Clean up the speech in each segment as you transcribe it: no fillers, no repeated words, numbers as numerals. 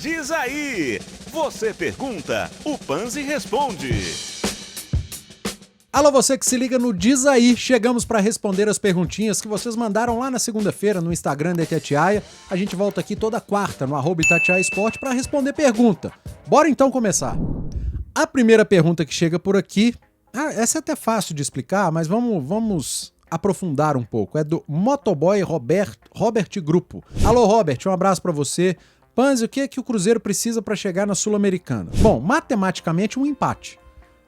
Diz aí. Você pergunta, o Panzi responde. Alô, você que se liga no Diz Aí, chegamos para responder as perguntinhas que vocês mandaram lá na segunda-feira no Instagram da Itatiaia. A gente volta aqui toda quarta no @ItatiaiaSport para responder pergunta. Bora então começar. A primeira pergunta que chega por aqui, essa é até fácil de explicar, mas vamos aprofundar um pouco. É do Motoboy Robert Grupo. Alô, Robert, um abraço para você. Panzi, o que é que o Cruzeiro precisa para chegar na Sul-Americana? Bom, matematicamente um empate.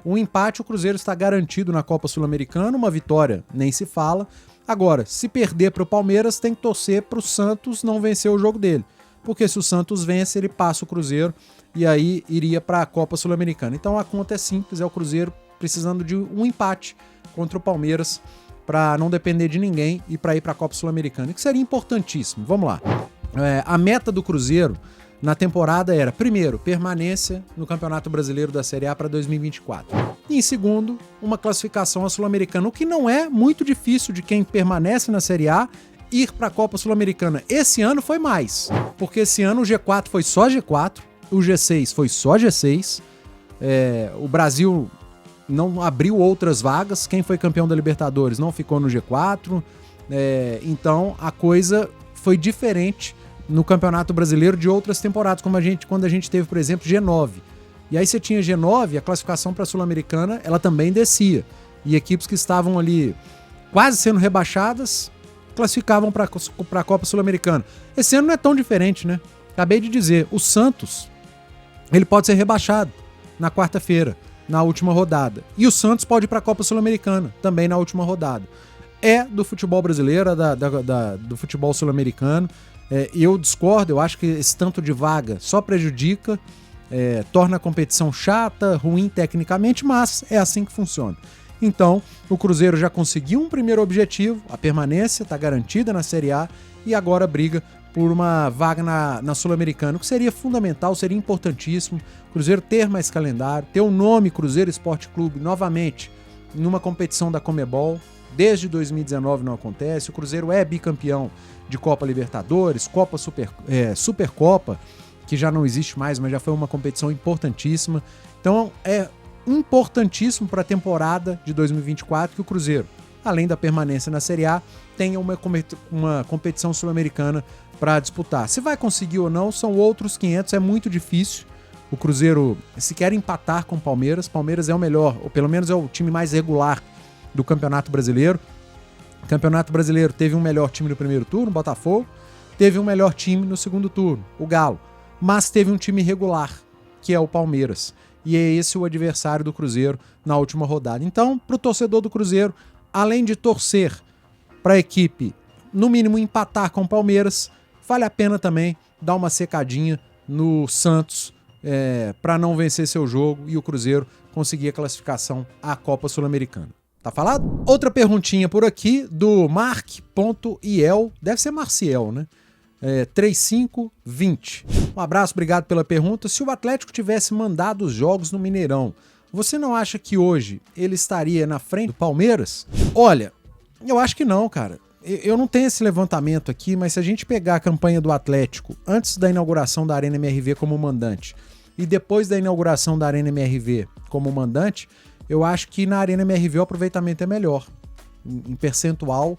Um empate, o Cruzeiro está garantido na Copa Sul-Americana, uma vitória nem se fala. Agora, se perder para o Palmeiras, tem que torcer para o Santos não vencer o jogo dele. Porque se o Santos vence, ele passa o Cruzeiro e aí iria para a Copa Sul-Americana. Então a conta é simples, é o Cruzeiro precisando de um empate contra o Palmeiras para não depender de ninguém e para ir para a Copa Sul-Americana, que seria importantíssimo. Vamos lá. A meta do Cruzeiro na temporada era, primeiro, permanência no Campeonato Brasileiro da Série A para 2024. E em segundo, uma classificação à Sul-Americana, o que não é muito difícil de quem permanece na Série A ir para a Copa Sul-Americana. Esse ano foi mais, porque esse ano o G4 foi só G4, o G6 foi só G6, o Brasil não abriu outras vagas, quem foi campeão da Libertadores não ficou no G4, então a coisa foi diferente no Campeonato Brasileiro de outras temporadas, como quando a gente teve, por exemplo, G9. E aí você tinha G9, a classificação para a Sul-Americana, ela também descia. E equipes que estavam ali quase sendo rebaixadas, classificavam para a Copa Sul-Americana. Esse ano não é tão diferente, né? Acabei de dizer, o Santos, ele pode ser rebaixado na quarta-feira, na última rodada. E o Santos pode ir para a Copa Sul-Americana, também na última rodada. É do futebol brasileiro, do futebol sul-americano. Eu discordo, eu acho que esse tanto de vaga só prejudica, torna a competição chata, ruim tecnicamente, mas é assim que funciona. Então, o Cruzeiro já conseguiu um primeiro objetivo, a permanência está garantida na Série A e agora briga por uma vaga na Sul-Americana, o que seria fundamental, seria importantíssimo. O Cruzeiro ter mais calendário, ter o nome Cruzeiro Esporte Clube novamente numa competição da Conmebol. Desde 2019 não acontece, o Cruzeiro é bicampeão de Copa Libertadores, Copa Supercopa, que já não existe mais, mas já foi uma competição importantíssima. Então é importantíssimo para a temporada de 2024 que o Cruzeiro, além da permanência na Série A, tenha uma competição sul-americana para disputar. Se vai conseguir ou não, são outros 500, é muito difícil. O Cruzeiro, se quer empatar com o Palmeiras é o melhor, ou pelo menos é o time mais regular do Campeonato Brasileiro. O Campeonato Brasileiro teve um melhor time no primeiro turno, o Botafogo, teve um melhor time no segundo turno, o Galo, mas teve um time irregular, que é o Palmeiras, e é esse o adversário do Cruzeiro na última rodada. Então, para o torcedor do Cruzeiro, além de torcer para a equipe, no mínimo empatar com o Palmeiras, vale a pena também dar uma secadinha no Santos, para não vencer seu jogo e o Cruzeiro conseguir a classificação à Copa Sul-Americana. Tá falado? Outra perguntinha por aqui do Mark.iel, deve ser Marciel, né? 3520. Um abraço, obrigado pela pergunta. Se o Atlético tivesse mandado os jogos no Mineirão, você não acha que hoje ele estaria na frente do Palmeiras? Olha, eu acho que não, cara. Eu não tenho esse levantamento aqui, mas se a gente pegar a campanha do Atlético antes da inauguração da Arena MRV como mandante e depois da inauguração da Arena MRV como mandante, eu acho que na Arena MRV o aproveitamento é melhor. Em percentual,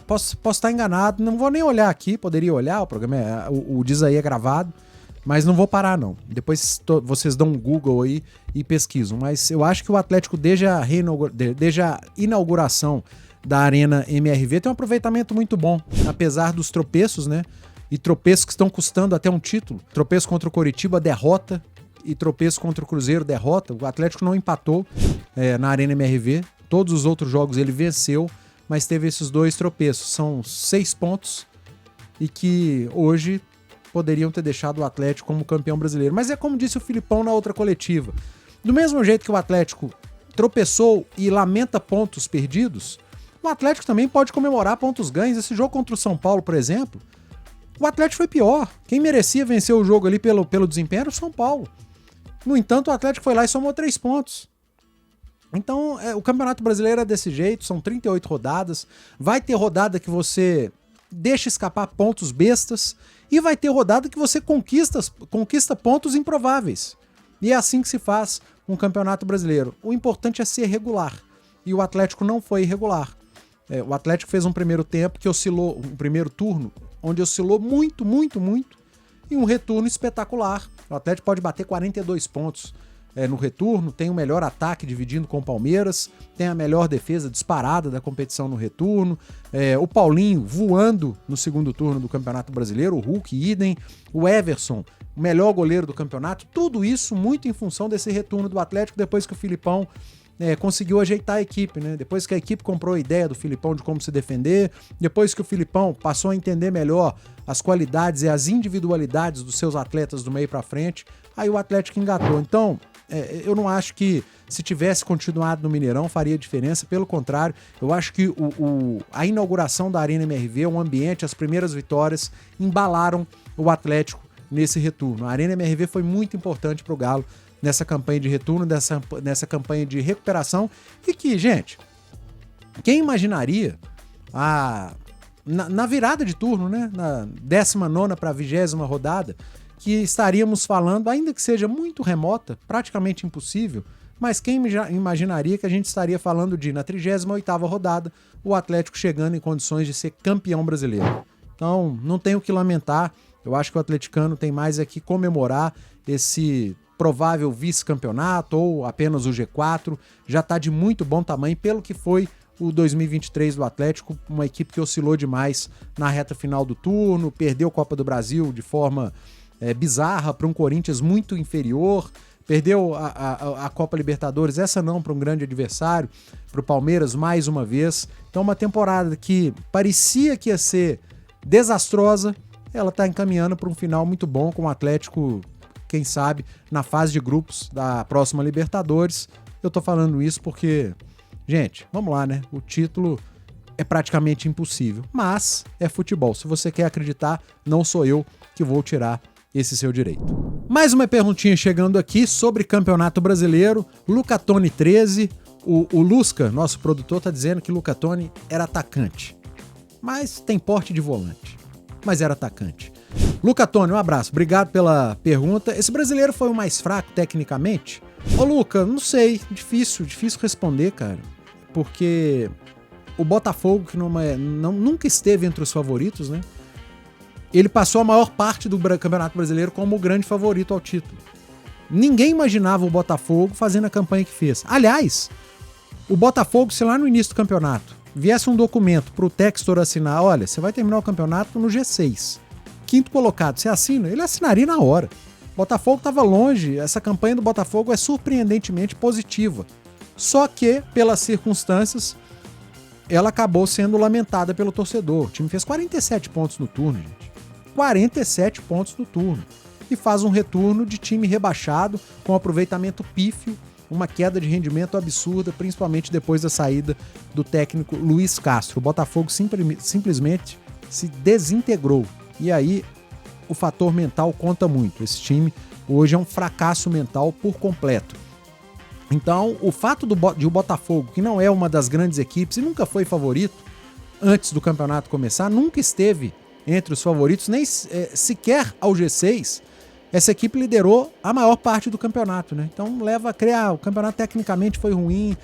posso estar enganado, não vou nem olhar aqui, poderia olhar, o programa o Diz Aí é gravado, mas não vou parar não. Depois vocês dão um Google aí e pesquisam, mas eu acho que o Atlético desde a inauguração da Arena MRV tem um aproveitamento muito bom, apesar dos tropeços, né? E tropeços que estão custando até um título. Tropeço contra o Coritiba, derrota, e tropeço contra o Cruzeiro, derrota. O Atlético não empatou na Arena MRV. Todos os outros jogos ele venceu, mas teve esses dois tropeços. São 6 pontos e que hoje poderiam ter deixado o Atlético como campeão brasileiro. Mas é como disse o Filipão na outra coletiva. Do mesmo jeito que o Atlético tropeçou e lamenta pontos perdidos, o Atlético também pode comemorar pontos ganhos. Esse jogo contra o São Paulo, por exemplo, o Atlético foi pior. Quem merecia vencer o jogo ali pelo desempenho era o São Paulo. No entanto, o Atlético foi lá e somou 3 pontos. Então, o Campeonato Brasileiro é desse jeito, são 38 rodadas. Vai ter rodada que você deixa escapar pontos bestas e vai ter rodada que você conquista pontos improváveis. E é assim que se faz um campeonato brasileiro. O importante é ser regular. E o Atlético não foi irregular. O Atlético fez um primeiro tempo que oscilou, um primeiro turno, onde oscilou muito, muito, muito, e um retorno espetacular. O Atlético pode bater 42 pontos no retorno, tem o melhor ataque dividindo com o Palmeiras, tem a melhor defesa disparada da competição no retorno, o Paulinho voando no segundo turno do Campeonato Brasileiro, o Hulk, idem, o Everson, o melhor goleiro do campeonato, tudo isso muito em função desse retorno do Atlético depois que o Filipão conseguiu ajeitar a equipe, né? Depois que a equipe comprou a ideia do Filipão de como se defender, depois que o Filipão passou a entender melhor as qualidades e as individualidades dos seus atletas do meio pra frente, aí o Atlético engatou. Então, eu não acho que se tivesse continuado no Mineirão faria diferença, pelo contrário, eu acho que a inauguração da Arena MRV, o ambiente, as primeiras vitórias embalaram o Atlético nesse retorno. A Arena MRV foi muito importante pro Galo nessa campanha de retorno, nessa campanha de recuperação, e que, gente, quem imaginaria na virada de turno, né, na 19ª para a 20ª rodada, que estaríamos falando, ainda que seja muito remota, praticamente impossível, mas quem imaginaria que a gente estaria falando de, na 38ª rodada, o Atlético chegando em condições de ser campeão brasileiro. Então, não tenho o que lamentar, eu acho que o atleticano tem mais aqui comemorar esse provável vice-campeonato ou apenas o G4, já está de muito bom tamanho pelo que foi o 2023 do Atlético, uma equipe que oscilou demais na reta final do turno, perdeu a Copa do Brasil de forma bizarra para um Corinthians muito inferior, perdeu a Copa Libertadores, essa não, para um grande adversário, para o Palmeiras mais uma vez. Então uma temporada que parecia que ia ser desastrosa, ela está encaminhando para um final muito bom, com o Atlético, quem sabe, na fase de grupos da próxima Libertadores. Eu tô falando isso porque, gente, vamos lá, né? O título é praticamente impossível, mas é futebol. Se você quer acreditar, não sou eu que vou tirar esse seu direito. Mais uma perguntinha chegando aqui sobre Campeonato Brasileiro. Lucatone 13, o Lusca, nosso produtor, tá dizendo que Lucatone era atacante, mas tem porte de volante, mas era atacante. Lucatone, um abraço, obrigado pela pergunta. Esse brasileiro foi o mais fraco tecnicamente? Ô Luca, não sei, difícil responder, cara, porque o Botafogo, que nunca esteve entre os favoritos, né? Ele passou a maior parte do Campeonato Brasileiro como o grande favorito ao título. Ninguém imaginava o Botafogo fazendo a campanha que fez. Aliás, o Botafogo, se lá no início do campeonato viesse um documento pro Textor assinar, olha, você vai terminar o campeonato no G6, quinto colocado, você assina? Ele assinaria na hora. O Botafogo estava longe, essa campanha do Botafogo é surpreendentemente positiva. Só que, pelas circunstâncias, ela acabou sendo lamentada pelo torcedor. O time fez 47 pontos no turno, gente. 47 pontos no turno. E faz um retorno de time rebaixado, com aproveitamento pífio, uma queda de rendimento absurda, principalmente depois da saída do técnico Luiz Castro. O Botafogo simplesmente se desintegrou. E aí o fator mental conta muito. Esse time hoje é um fracasso mental por completo. Então, o fato de o Botafogo, que não é uma das grandes equipes e nunca foi favorito antes do campeonato começar, nunca esteve entre os favoritos, nem sequer ao G6, essa equipe liderou a maior parte do campeonato, né? Então leva a criar, o campeonato tecnicamente foi ruim.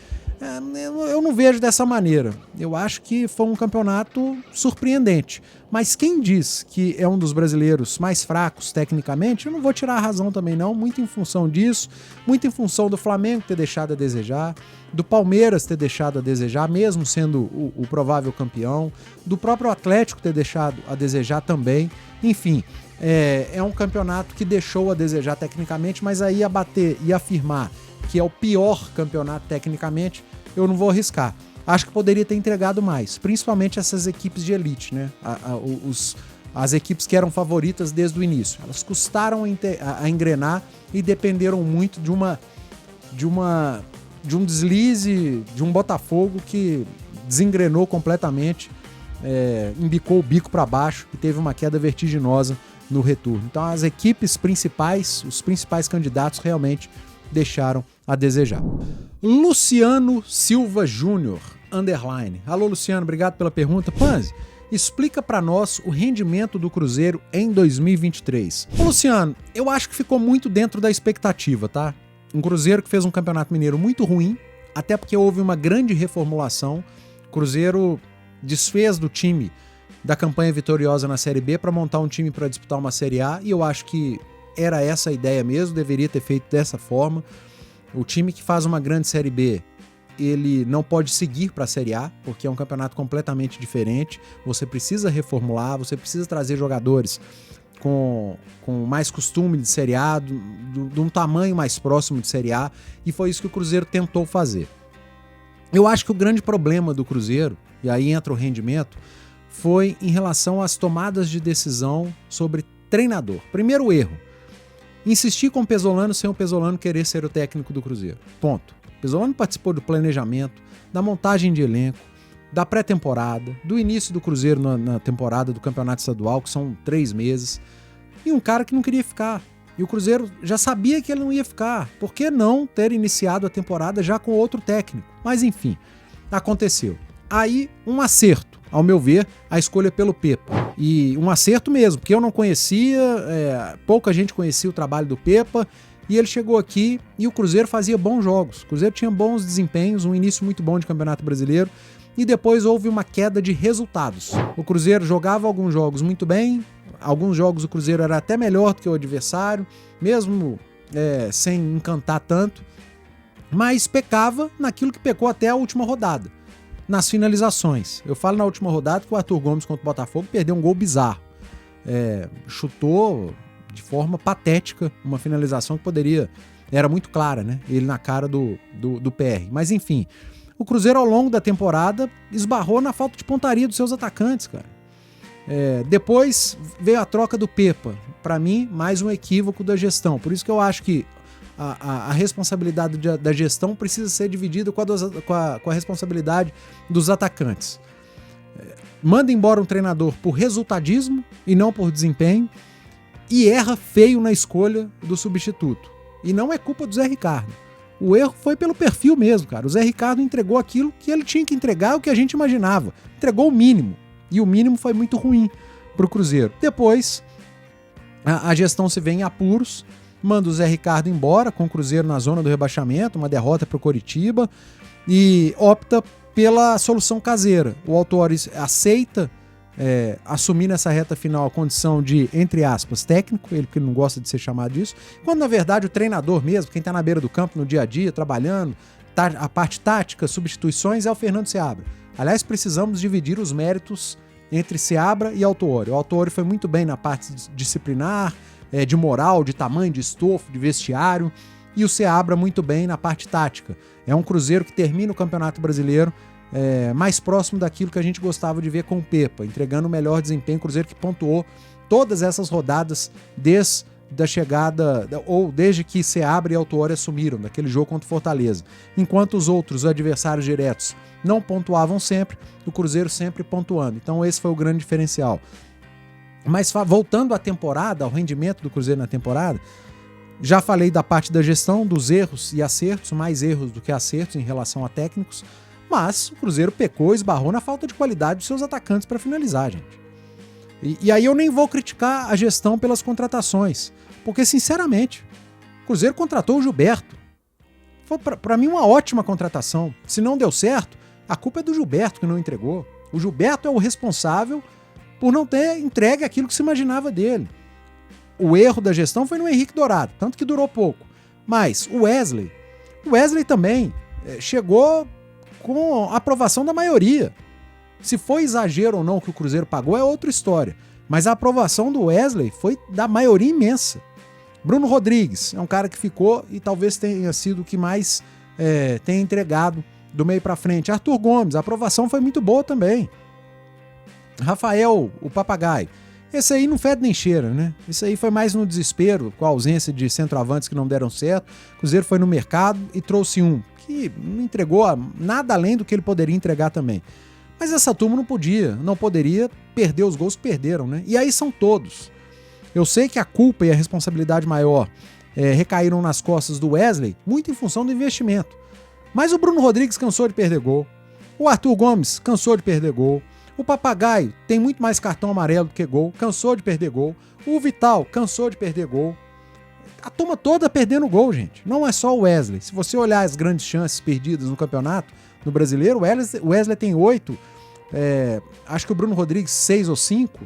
Eu não vejo dessa maneira. Eu acho que foi um campeonato surpreendente. Mas quem diz que é um dos brasileiros mais fracos tecnicamente, eu não vou tirar a razão também não, muito em função disso, muito em função do Flamengo ter deixado a desejar, do Palmeiras ter deixado a desejar, mesmo sendo o provável campeão, do próprio Atlético ter deixado a desejar também. Enfim, é um campeonato que deixou a desejar tecnicamente, mas aí abater e afirmar que é o pior campeonato tecnicamente, eu não vou arriscar. Acho que poderia ter entregado mais, principalmente essas equipes de elite, né? As equipes que eram favoritas desde o início. Elas custaram a engrenar e dependeram muito de um deslize, de um Botafogo que desengrenou completamente, embicou o bico para baixo e teve uma queda vertiginosa no retorno. Então as equipes principais, os principais candidatos realmente deixaram a desejar. Luciano Silva Júnior, _. Alô, Luciano, obrigado pela pergunta. Panzi, explica pra nós o rendimento do Cruzeiro em 2023. Ô Luciano, eu acho que ficou muito dentro da expectativa, tá? Um Cruzeiro que fez um Campeonato Mineiro muito ruim, até porque houve uma grande reformulação. O Cruzeiro desfez do time da campanha vitoriosa na Série B para montar um time para disputar uma Série A, e eu acho que era essa a ideia mesmo, deveria ter feito dessa forma. O time que faz uma grande Série B, ele não pode seguir para a Série A, porque é um campeonato completamente diferente. Você precisa reformular, você precisa trazer jogadores com mais costume de Série A, de um tamanho mais próximo de Série A, e foi isso que o Cruzeiro tentou fazer. Eu acho que o grande problema do Cruzeiro, e aí entra o rendimento, foi em relação às tomadas de decisão sobre treinador. Primeiro erro, insistir com o Pesolano sem o Pesolano querer ser o técnico do Cruzeiro. Ponto. O Pesolano participou do planejamento, da montagem de elenco, da pré-temporada, do início do Cruzeiro na temporada do Campeonato Estadual, que são 3 meses, e um cara que não queria ficar. E o Cruzeiro já sabia que ele não ia ficar. Por que não ter iniciado a temporada já com outro técnico? Mas enfim, aconteceu. Aí, um acerto, ao meu ver, a escolha pelo Pepa. E um acerto mesmo, porque eu não conhecia, pouca gente conhecia o trabalho do Pepa, e ele chegou aqui e o Cruzeiro fazia bons jogos. O Cruzeiro tinha bons desempenhos, um início muito bom de Campeonato Brasileiro, e depois houve uma queda de resultados. O Cruzeiro jogava alguns jogos muito bem, alguns jogos o Cruzeiro era até melhor do que o adversário, mesmo sem encantar tanto, mas pecava naquilo que pecou até a última rodada, nas finalizações. Eu falo na última rodada que o Arthur Gomes contra o Botafogo perdeu um gol bizarro. Chutou de forma patética uma finalização que poderia... Era muito clara, né? Ele na cara do PR. Mas enfim, o Cruzeiro ao longo da temporada esbarrou na falta de pontaria dos seus atacantes, cara. Depois veio a troca do Pepa. Para mim, mais um equívoco da gestão. Por isso que eu acho que a responsabilidade da gestão precisa ser dividida com a responsabilidade dos atacantes. Manda embora um treinador por resultadismo e não por desempenho, e erra feio na escolha do substituto. E não é culpa do Zé Ricardo. O erro foi pelo perfil mesmo, cara. O Zé Ricardo entregou aquilo que ele tinha que entregar, o que a gente imaginava. Entregou o mínimo. E o mínimo foi muito ruim pro Cruzeiro. Depois, a gestão se vê em apuros, manda o Zé Ricardo embora, com o Cruzeiro na zona do rebaixamento, uma derrota pro Coritiba, e opta pela solução caseira. O Autuori aceita assumir nessa reta final a condição de, entre aspas, técnico, ele porque ele não gosta de ser chamado disso, quando na verdade o treinador mesmo, quem está na beira do campo no dia a dia, trabalhando, a parte tática, substituições, é o Fernando Seabra. Aliás, precisamos dividir os méritos entre Seabra e Autuori. O Autuori foi muito bem na parte disciplinar, de moral, de tamanho, de estofo, de vestiário, e o Seabra muito bem na parte tática. É um Cruzeiro que termina o Campeonato Brasileiro mais próximo daquilo que a gente gostava de ver com o Pepa, entregando o melhor desempenho. Cruzeiro que pontuou todas essas rodadas desde a chegada, ou desde que Seabra e Autuori assumiram, daquele jogo contra o Fortaleza. Enquanto os outros adversários diretos não pontuavam sempre, o Cruzeiro sempre pontuando. Então esse foi o grande diferencial. Mas voltando à temporada, ao rendimento do Cruzeiro na temporada, já falei da parte da gestão, dos erros e acertos, mais erros do que acertos em relação a técnicos, mas o Cruzeiro pecou e esbarrou na falta de qualidade dos seus atacantes para finalizar, gente. E aí eu nem vou criticar a gestão pelas contratações, porque, sinceramente, o Cruzeiro contratou o Gilberto. Foi, para mim, uma ótima contratação. Se não deu certo, a culpa é do Gilberto que não entregou. O Gilberto é o responsável por não ter entregue aquilo que se imaginava dele. O erro da gestão foi no Henrique Dourado, tanto que durou pouco. Mas o Wesley também chegou com a aprovação da maioria. Se foi exagero ou não que o Cruzeiro pagou é outra história, mas a aprovação do Wesley foi da maioria imensa. Bruno Rodrigues é um cara que ficou e talvez tenha sido o que mais tenha entregado do meio pra frente. Arthur Gomes, a aprovação foi muito boa também. Rafael, o Papagaio, esse aí não fede nem cheira, né? Isso aí foi mais no desespero, com a ausência de centroavantes que não deram certo. O Cruzeiro foi no mercado e trouxe um que não entregou nada além do que ele poderia entregar também. Mas essa turma não poderia perder os gols que perderam, né? E aí são todos. Eu sei que a culpa e a responsabilidade maior recaíram nas costas do Wesley, muito em função do investimento. Mas o Bruno Rodrigues cansou de perder gol. O Arthur Gomes cansou de perder gol. O Papagaio tem muito mais cartão amarelo do que gol, cansou de perder gol. O Vital cansou de perder gol. A turma toda perdendo gol, gente. Não é só o Wesley. Se você olhar as grandes chances perdidas no campeonato, no Brasileiro, o Wesley tem 8, acho que o Bruno Rodrigues 6 ou 5,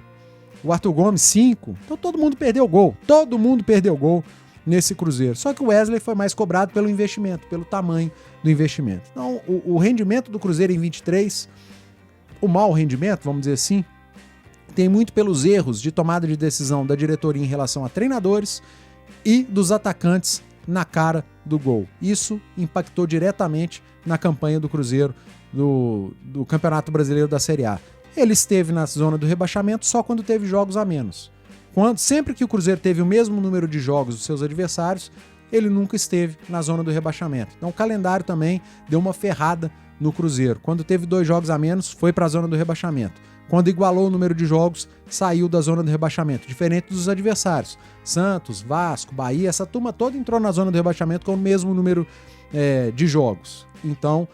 o Arthur Gomes 5. Então todo mundo perdeu gol. Todo mundo perdeu gol nesse Cruzeiro. Só que o Wesley foi mais cobrado pelo investimento, pelo tamanho do investimento. Então o rendimento do Cruzeiro em 23, o mau rendimento, vamos dizer assim, tem muito pelos erros de tomada de decisão da diretoria em relação a treinadores e dos atacantes na cara do gol. Isso impactou diretamente na campanha do Cruzeiro do Campeonato Brasileiro da Série A. Ele esteve na zona do rebaixamento só quando teve jogos a menos. Sempre que o Cruzeiro teve o mesmo número de jogos dos seus adversários, ele nunca esteve na zona do rebaixamento. Então o calendário também deu uma ferrada no Cruzeiro. Quando teve 2 jogos a menos, foi para a zona do rebaixamento. Quando igualou o número de jogos, saiu da zona do rebaixamento, diferente dos adversários. Santos, Vasco, Bahia, essa turma toda entrou na zona do rebaixamento com o mesmo número de jogos. Então,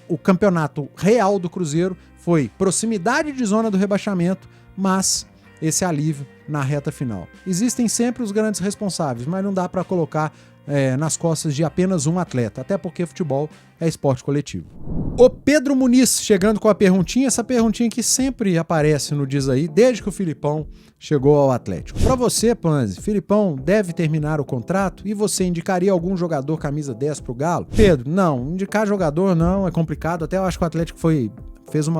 o campeonato real do Cruzeiro foi proximidade de zona do rebaixamento, mas esse alívio na reta final. Existem sempre os grandes responsáveis, mas não dá para colocar nas costas de apenas um atleta, até porque futebol é esporte coletivo. O Pedro Muniz chegando com a perguntinha, essa perguntinha que sempre aparece no Diz Aí, desde que o Filipão chegou ao Atlético. Para você, Panzi, Filipão deve terminar o contrato e você indicaria algum jogador camisa 10 pro Galo? Pedro, não, indicar jogador não, é complicado, até eu acho que o Atlético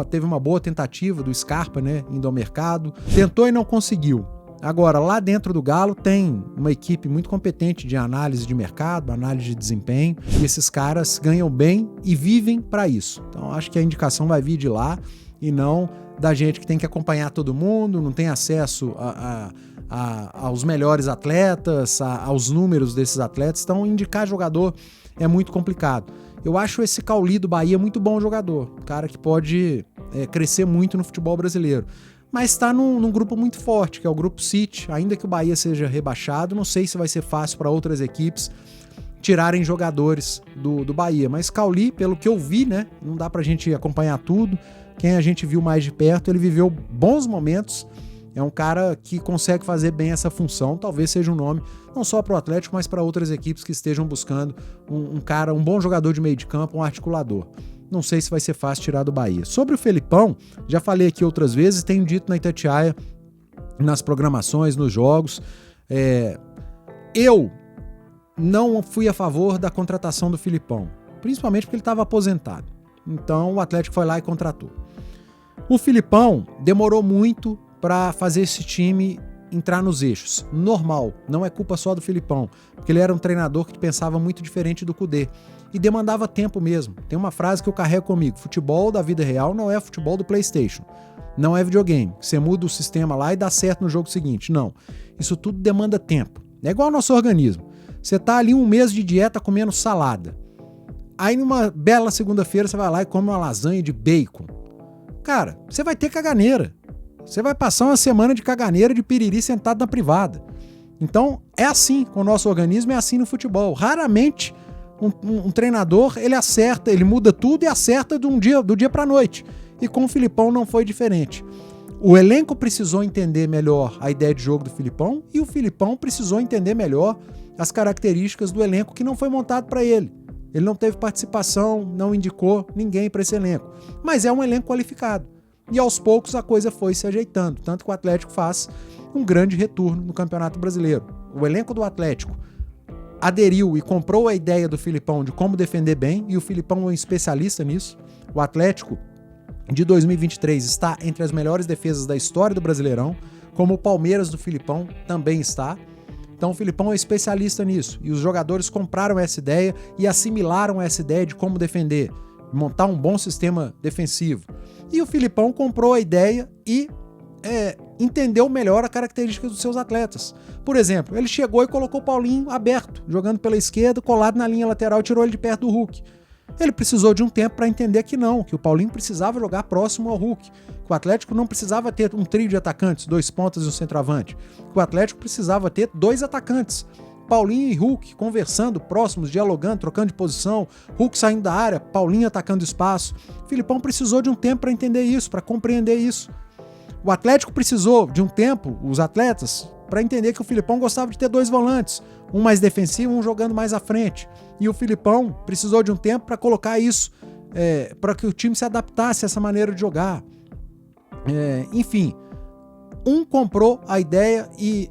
teve uma boa tentativa do Scarpa, né, indo ao mercado, tentou e não conseguiu. Agora, lá dentro do Galo tem uma equipe muito competente de análise de mercado, análise de desempenho, e esses caras ganham bem e vivem para isso. Então, acho que a indicação vai vir de lá e não da gente que tem que acompanhar todo mundo, não tem acesso aos melhores atletas, aos números desses atletas. Então, indicar jogador é muito complicado. Eu acho esse Cauli do Bahia muito bom jogador, cara que pode crescer muito no futebol brasileiro. Mas está num grupo muito forte, que é o Grupo City. Ainda que o Bahia seja rebaixado, não sei se vai ser fácil para outras equipes tirarem jogadores do Bahia. Mas Cauli, pelo que eu vi, né, não dá pra gente acompanhar tudo. Quem a gente viu mais de perto, ele viveu bons momentos. É um cara que consegue fazer bem essa função. Talvez seja um nome, não só para o Atlético, mas para outras equipes que estejam buscando um bom jogador de meio de campo, um articulador. Não sei se vai ser fácil tirar do Bahia. Sobre o Felipão, já falei aqui outras vezes, tenho dito na Itatiaia, nas programações, nos jogos. Eu não fui a favor da contratação do Filipão, principalmente porque ele estava aposentado. Então o Atlético foi lá e contratou. O Filipão demorou muito para fazer esse time entrar nos eixos. Normal, não é culpa só do Filipão, porque ele era um treinador que pensava muito diferente do Kudê e demandava tempo mesmo. Tem uma frase que eu carrego comigo: futebol da vida real não é futebol do PlayStation, não é videogame, você muda o sistema lá e dá certo no jogo seguinte. Não, isso tudo demanda tempo. É igual ao nosso organismo. Você tá ali 1 mês de dieta comendo salada, aí numa bela segunda-feira você vai lá e come uma lasanha de bacon. Cara, você vai ter caganeira. Você vai passar uma semana de caganeira, de piriri sentado na privada. Então, é assim com o nosso organismo, é assim no futebol. Raramente um treinador, ele acerta, ele muda tudo e acerta do dia para a noite. E com o Filipão não foi diferente. O elenco precisou entender melhor a ideia de jogo do Filipão e o Filipão precisou entender melhor as características do elenco que não foi montado para ele. Ele não teve participação, não indicou ninguém para esse elenco. Mas é um elenco qualificado. E aos poucos a coisa foi se ajeitando, tanto que o Atlético faz um grande retorno no Campeonato Brasileiro. O elenco do Atlético aderiu e comprou a ideia do Filipão de como defender bem, e o Filipão é um especialista nisso. O Atlético de 2023 está entre as melhores defesas da história do Brasileirão, como o Palmeiras do Filipão também está. Então o Filipão é especialista nisso, e os jogadores compraram essa ideia e assimilaram essa ideia de como defender, montar um bom sistema defensivo. E o Filipão comprou a ideia e entendeu melhor a característica dos seus atletas. Por exemplo, ele chegou e colocou o Paulinho aberto, jogando pela esquerda, colado na linha lateral e tirou ele de perto do Hulk. Ele precisou de um tempo para entender que o Paulinho precisava jogar próximo ao Hulk, que o Atlético não precisava ter um trio de atacantes, 2 pontas e um centroavante, que o Atlético precisava ter 2 atacantes, Paulinho e Hulk conversando, próximos, dialogando, trocando de posição, Hulk saindo da área, Paulinho atacando espaço. O Filipão precisou de um tempo para entender isso, para compreender isso. O Atlético precisou de um tempo, os atletas, para entender que o Filipão gostava de ter 2 volantes, um mais defensivo, um jogando mais à frente. E o Filipão precisou de um tempo para colocar isso, para que o time se adaptasse a essa maneira de jogar. Enfim, um comprou a ideia e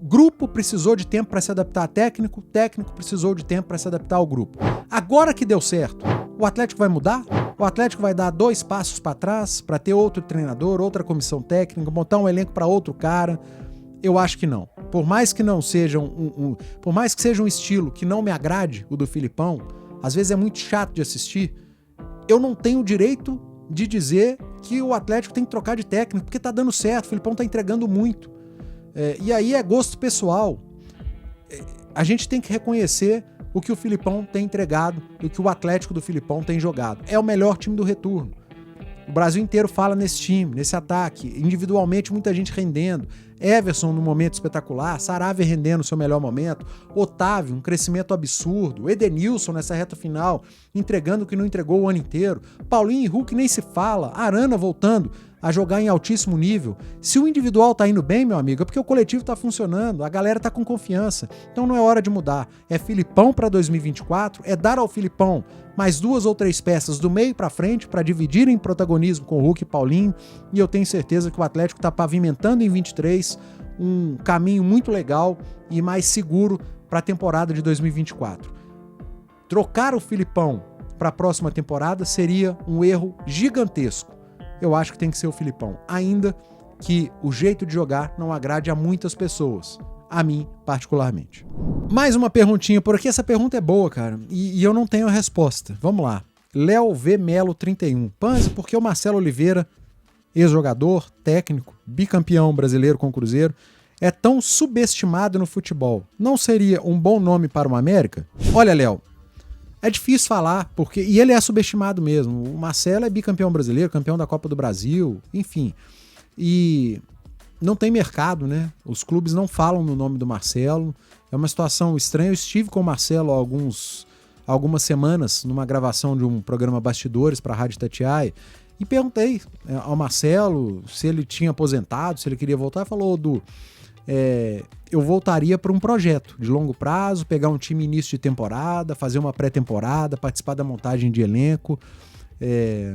grupo precisou de tempo para se adaptar a técnico, técnico precisou de tempo para se adaptar ao grupo. Agora que deu certo, o Atlético vai mudar? O Atlético vai dar 2 passos para trás para ter outro treinador, outra comissão técnica, montar um elenco para outro cara? Eu acho que não. Por mais que não seja por mais que seja um estilo que não me agrade, o do Filipão, às vezes é muito chato de assistir, eu não tenho o direito de dizer que o Atlético tem que trocar de técnico, porque tá dando certo, o Filipão tá entregando muito. E aí é gosto pessoal. A gente tem que reconhecer o que o Filipão tem entregado e o que o Atlético do Filipão tem jogado. É o melhor time do retorno. O Brasil inteiro fala nesse time, nesse ataque. Individualmente, muita gente rendendo. Everson num momento espetacular, Saravia rendendo o seu melhor momento, Otávio, um crescimento absurdo, Edenilson nessa reta final, entregando o que não entregou o ano inteiro, Paulinho e Hulk nem se fala, Arana voltando a jogar em altíssimo nível. Se o individual tá indo bem, meu amigo, é porque o coletivo tá funcionando, a galera tá com confiança. Então não é hora de mudar. É Filipão para 2024, é dar ao Filipão mais 2 ou 3 peças do meio para frente para dividirem protagonismo com o Hulk e Paulinho, e eu tenho certeza que o Atlético tá pavimentando em 23 um caminho muito legal e mais seguro para a temporada de 2024. Trocar o Filipão para a próxima temporada seria um erro gigantesco. Eu acho que tem que ser o Filipão, ainda que o jeito de jogar não agrade a muitas pessoas, a mim particularmente. Mais uma perguntinha por aqui, essa pergunta é boa, cara, e eu não tenho a resposta. Vamos lá. Léo V. Melo 31. Panzi, por que o Marcelo Oliveira, ex-jogador, técnico, bicampeão brasileiro com o Cruzeiro, é tão subestimado no futebol? Não seria um bom nome para o América? Olha, Léo, é difícil falar, porque e ele é subestimado mesmo. O Marcelo é bicampeão brasileiro, campeão da Copa do Brasil, enfim. E não tem mercado, né? Os clubes não falam no nome do Marcelo. É uma situação estranha. Eu estive com o Marcelo há algumas semanas numa gravação de um programa Bastidores para a Rádio Itatiaia e perguntei ao Marcelo se ele tinha aposentado, se ele queria voltar. Ele falou, eu voltaria para um projeto de longo prazo, pegar um time início de temporada, fazer uma pré-temporada, participar da montagem de elenco,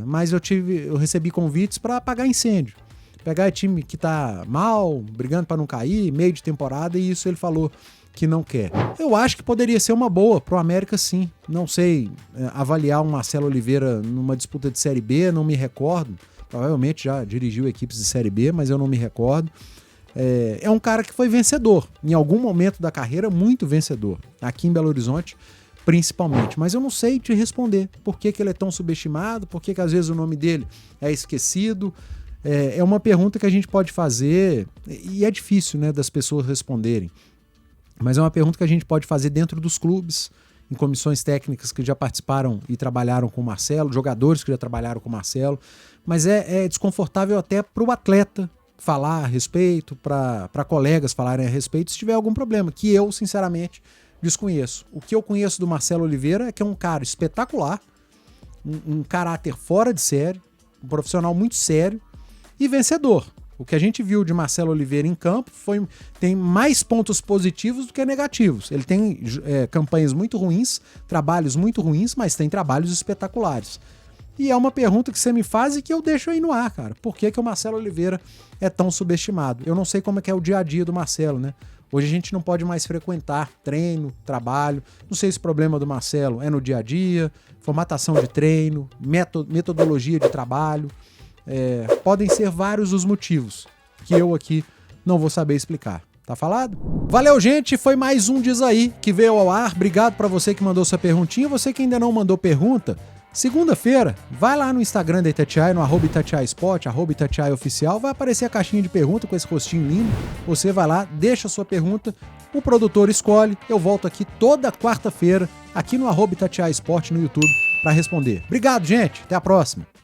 mas eu recebi convites para apagar incêndio, pegar time que tá mal, brigando para não cair, meio de temporada, e isso ele falou que não quer. Eu acho que poderia ser uma boa pro América, sim. Não sei avaliar um Marcelo Oliveira numa disputa de Série B, não me recordo, provavelmente já dirigiu equipes de Série B, mas eu não me recordo. É um cara que foi vencedor, em algum momento da carreira, muito vencedor, aqui em Belo Horizonte, principalmente. Mas eu não sei te responder por que ele é tão subestimado, por que às vezes o nome dele é esquecido. É uma pergunta que a gente pode fazer, e é difícil, né, das pessoas responderem, mas é uma pergunta que a gente pode fazer dentro dos clubes, em comissões técnicas que já participaram e trabalharam com o Marcelo, jogadores que já trabalharam com o Marcelo, mas é desconfortável até para o atleta falar a respeito, para colegas falarem a respeito, se tiver algum problema, que eu, sinceramente, desconheço. O que eu conheço do Marcelo Oliveira é que é um cara espetacular, um caráter fora de série, um profissional muito sério e vencedor. O que a gente viu de Marcelo Oliveira em campo tem mais pontos positivos do que negativos. Ele tem campanhas muito ruins, trabalhos muito ruins, mas tem trabalhos espetaculares. E é uma pergunta que você me faz e que eu deixo aí no ar, cara. Por que o Marcelo Oliveira é tão subestimado? Eu não sei como é que é o dia a dia do Marcelo, né? Hoje a gente não pode mais frequentar treino, trabalho. Não sei se o problema do Marcelo é no dia a dia, formatação de treino, metodologia de trabalho. Podem ser vários os motivos que eu aqui não vou saber explicar. Tá falado? Valeu, gente. Foi mais um Diz Aí que veio ao ar. Obrigado pra você que mandou sua perguntinha. Você que ainda não mandou pergunta, segunda-feira, vai lá no Instagram da Itatiaia, no @ItatiaiaSport, @ItatiaiaOficial, vai aparecer a caixinha de pergunta com esse rostinho lindo. Você vai lá, deixa a sua pergunta, o produtor escolhe. Eu volto aqui toda quarta-feira, aqui no @ItatiaiaSport no YouTube, para responder. Obrigado, gente. Até a próxima.